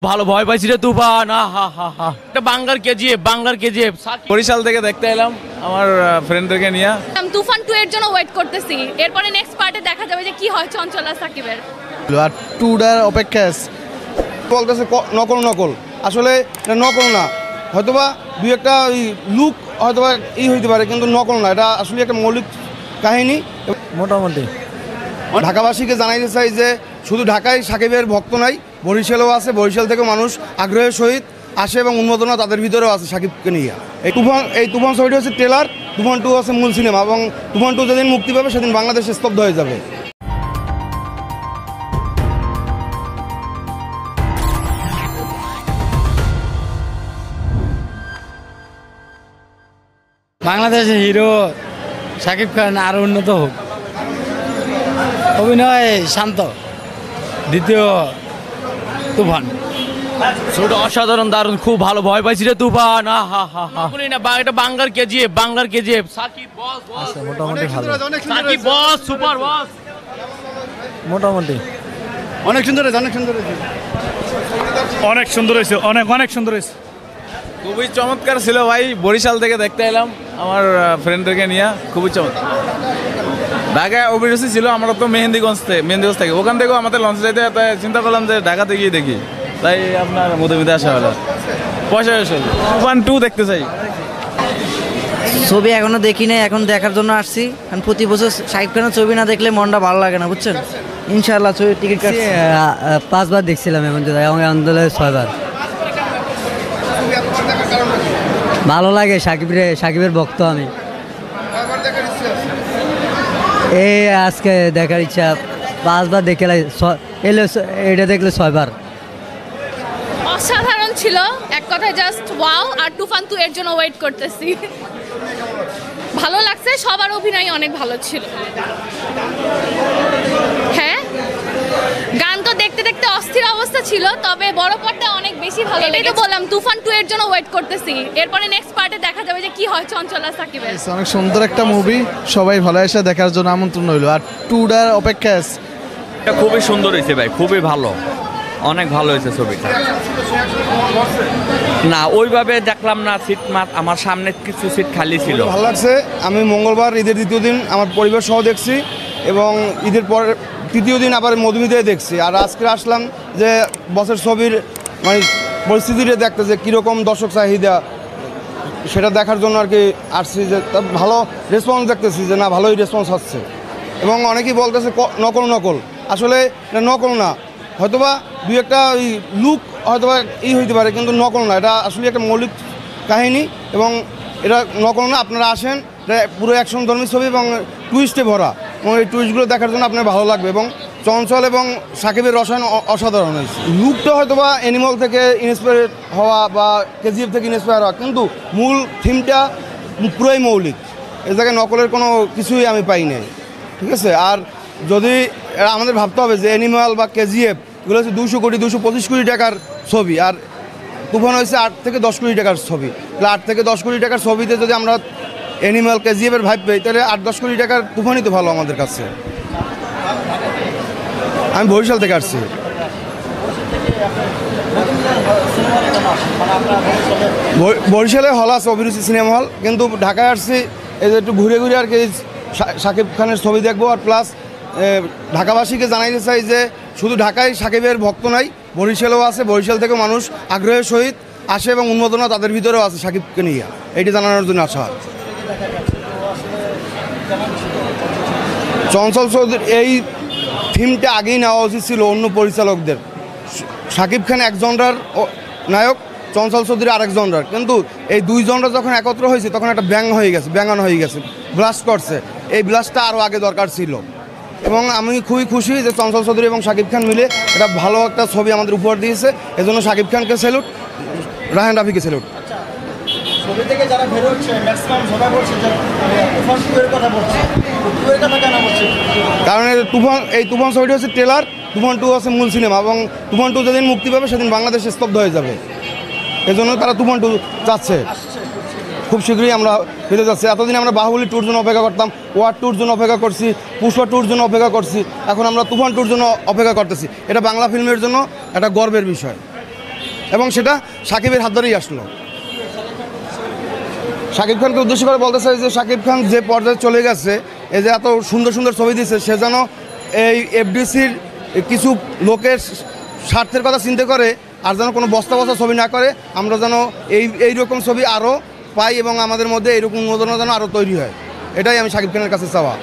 ভালো ভয় পাইছি রে তুফান। এটা বাংলার কেজিএফ, বাংলার কেজিএফ। বরিশাল থেকে দেখতে এলাম আমার ফ্রেন্ডদেরকে নিয়ে। তুফান 2 এর জন্য ওয়েট করতেছি, এরপরে নেক্সট পার্টে দেখা যাবে যে কি হয় চঞ্চল আর সাকিবের। আর 2টার অপেক্ষা বলতেছে নকল নকল, আসলে এটা নকল না, হয়তোবা দুই একটা ওই লুক হয়তোবা হইতে পারে, কিন্তু নকল না, এটা আসলে একটা মৌলিক কাহিনী। মোটামুটি ঢাকাবাসীকে জানাইতে চাই যে শুধু ঢাকায় সাকিবের ভক্ত নাই, বরিশালেও আছে, বরিশাল থেকে মানুষ আগ্রহের সহিত আসে এবং উন্মোদনা তাদের ভিতরেও আছে সাকিবকে নিয়ে। এই তুফান ছবিটি হচ্ছে ট্রেলার, তুফান 2 আছে মূল সিনেমা, এবং তুফান 2 যেদিন মুক্তি পাবে সেদিন বাংলাদেশ স্তব্ধ হয়ে যাবে। বাংলাদেশের হিরো শাকিব খান আরো উন্নত হোক, অভিনয় শান্ত, দ্বিতীয় তুফান ছবিটা অসাধারণ, দারুণ, খুব ভালো ভয় পাইছি রে তুফান। এটা বাংলার কেজিএফ, বাংলার কেজিএফ। সাকিব বস, মোটামুটি ভালো, সাকিব বস, সুপার বস, মোটামুটি অনেক সুন্দর হয়েছে, অনেক সুন্দর হয়েছে, অনেক সুন্দর হয়েছে, অনেক সুন্দর হয়েছে। খুবই চমৎকার ছিল ভাই। বরিশাল থেকে দেখতে এলাম আমার ফ্রেন্ডদেরকে নিয়ে, খুবই চমৎকার। ঢাকায় অভিরুচি ছিল, আমরা তো মেহেন্দিগঞ্জ থেকে, ওখান থেকেও আমাদের লঞ্চ যাইতে চিন্তা করলাম যে ঢাকাতে গিয়ে দেখি, তাই আপনার মধ্যে আসা হলো। পয়সা তুফান 2 দেখতে চাই। ছবি এখনো দেখি নাই, এখন দেখার জন্য আসছি, কারণ প্রতি বছর শাকিব খানের ছবি না দেখলে মনটা ভালো লাগে না, বুঝছেন। ইনশাআল্লাহ ছবির টিকিট কাটছি, 5 বার দেখছিলাম, এখন 6 বার। ভালো লাগে, সাকিবের ভক্ত আমি। এই আজকে দেখার ইচ্ছা, 5 বার দেখে এটা দেখলে 6 বার। অসাধারণ ছিল, এক কথায় জাস্ট ওয়াও। আর তুফান 2 এর জন্য ওয়েট করতেছি। ভালো লাগছে, সবার অভিনয় অনেক ভালো ছিল। হ্যাঁ, গান তো দেখতে দেখতে অস্থির অবস্থা ছিল, তবে বড় পর্দা অনেক বেশি ভালো লেগেছে। এটাই তো বললাম, তুফান 2 এর জন্য ওয়েট করতেছি, এরপরে নেক্সট পার্টে দেখা যাবে যে কি হয় চঞ্চল আর সাকিবের। অনেক সুন্দর একটা মুভি, সবাই ভালো এসে দেখার জন্য আমন্ত্রণ রইল। আর 2টার অপেক্ষা এটা খুবই সুন্দর হয়েছে ভাই, খুবই ভালো, অনেক ভালো হয়েছে ছবিটা। না ওইভাবে দেখলাম না, সিট আমার সামনে কিছু সিট খালি ছিল। ভালো লাগছে। আমি মঙ্গলবার ঈদের দ্বিতীয় দিন আমার পরিবার সহ দেখছি, এবং ঈদের পরে তৃতীয় দিন আবার মধুমিতায় দেখছি। আর আজকে আসলাম যে বছর ছবির মানে পরিস্থিতিটা দেখতে, যে কীরকম দর্শক চাহিদা সেটা দেখার জন্য আর কি আসছি। যে ভালো রেসপন্স দেখতেছি, যে না ভালোই রেসপন্স হচ্ছে, এবং অনেকেই বলতেছে নকল নকল, আসলে এটা নকল না, হয়তোবা দুই একটা ওই লুক হয়তোবা হইতে পারে, কিন্তু নকল না, এটা আসলে একটা মৌলিক কাহিনী, এবং এটা নকল না। আপনারা আসেন, এটা পুরো অ্যাকশন ধর্মী ছবি এবং টুইস্টে ভরা, এবং এই টুইস্টগুলো দেখার জন্য আপনার ভালো লাগবে। এবং চঞ্চল এবং সাকিবের রসায়ন অসাধারণ হয়েছে। লুকটা হয়তোবা অ্যানিমাল থেকে ইন্সপায়ার হওয়া বা কেজিএফ থেকে ইন্সপায়ার হওয়া, কিন্তু মূল থিমটা পুরোই মৌলিক, এ জায়গায় নকলের কোনো কিছুই আমি পাই নাই, ঠিক আছে। আর যদি আমাদের ভাবতে হবে যে অ্যানিমাল বা কেজিএফ এগুলো হচ্ছে 200 কোটি 225 কোটি টাকার ছবি, আর তুফান হয়েছে 8 থেকে 10 কোটি টাকার ছবি। তাহলে 8 থেকে 10 কোটি টাকার ছবিতে যদি আমরা অ্যানিমাল কেজিএফের ভাইব পাই, তাহলে 8-10 কোটি টাকার তুফানই তো ভালো আমাদের কাছে। আমি বরিশাল থেকে আসছি। বরিশালে হল আছে, অভিরুচি সিনেমা হল, কিন্তু ঢাকায় আসছি এই যে একটু ঘুরে ঘুরে আর কি সাকিব খানের ছবি দেখবো। আর প্লাস ঢাকাবাসীকে জানাইতে চাই যে শুধু ঢাকায় সাকিবের ভক্ত নাই, বরিশালেও আছে, বরিশাল থেকে মানুষ আগ্রহের সহিত আসে এবং উন্মোদনা তাদের ভিতরেও আছে সাকিবকে নিয়ে, এইটি জানানোর জন্য আসা হয়। চঞ্চল চৌধুরীর এই থিমটা আগেই নেওয়া উচিত ছিল অন্য পরিচালকদের। সাকিব খান এক জনরার নায়ক, চঞ্চল চৌধুরী আরেক জনরার, কিন্তু এই 2 জনরা যখন একত্র হয়েছে তখন একটা ব্যাঙানো হয়ে গেছে, ব্লাস্ট করছে। এই ব্লাস্টটা আরও আগে দরকার ছিল, এবং আমি খুবই খুশি যে চঞ্চল চৌধুরী এবং সাকিব খান মিলে এটা ভালো একটা ছবি আমাদের উপহার দিয়েছে। এজন্য সাকিব খানকে স্যালুট, রায়হান রাফিকে স্যালুট। ছবি থেকে যারা বের হচ্ছে ম্যাক্সিমাম সবাই বলছে যে তুফান 2 এর কথা বলছে, 2 এর কথা কেন বলছে? কারণ এই তুফান ছবিটি হচ্ছে ট্রেলার, তুফান 2 আছে মূল সিনেমা, এবং তুফান 2 যেদিন মুক্তি পাবে সেদিন বাংলাদেশ স্তব্ধ হয়ে যাবে। এজন্য তারা তুফান 2 চাচ্ছে। খুব শীঘ্রই আমরা ফিরে যাচ্ছি। এতদিন আমরা বাহুবলী 2-র জন্য অপেক্ষা করতাম, ওয়ার 2-র জন্য অপেক্ষা করছি, পুষ্পা 2-র জন্য অপেক্ষা করছি, এখন আমরা তুফান 2-র জন্য অপেক্ষা করতেছি। এটা বাংলা ফিল্মের জন্য একটা গর্বের বিষয়। এবং সেটা শাকিবের হাত ধরেই আসলো। শাকিব খানকে উদ্দেশ্য করে বলতে চাই যে শাকিব খান যে পর্যায়ে চলে গেছে, এই যে এত সুন্দর সুন্দর ছবি দিচ্ছে, সে যেন এই এফডিসির কিছু লোকের স্বার্থের কথা চিন্তা করে আর যেন কোনো বস্তা বস্তা ছবি না করে, আমরা যেন এইরকম ছবি আরও পাই এবং আমাদের মধ্যে এইরকম উন্মোদনা যেন আরও তৈরি হয়, এটাই আমি শাকিব খানের কাছে চাওয়া।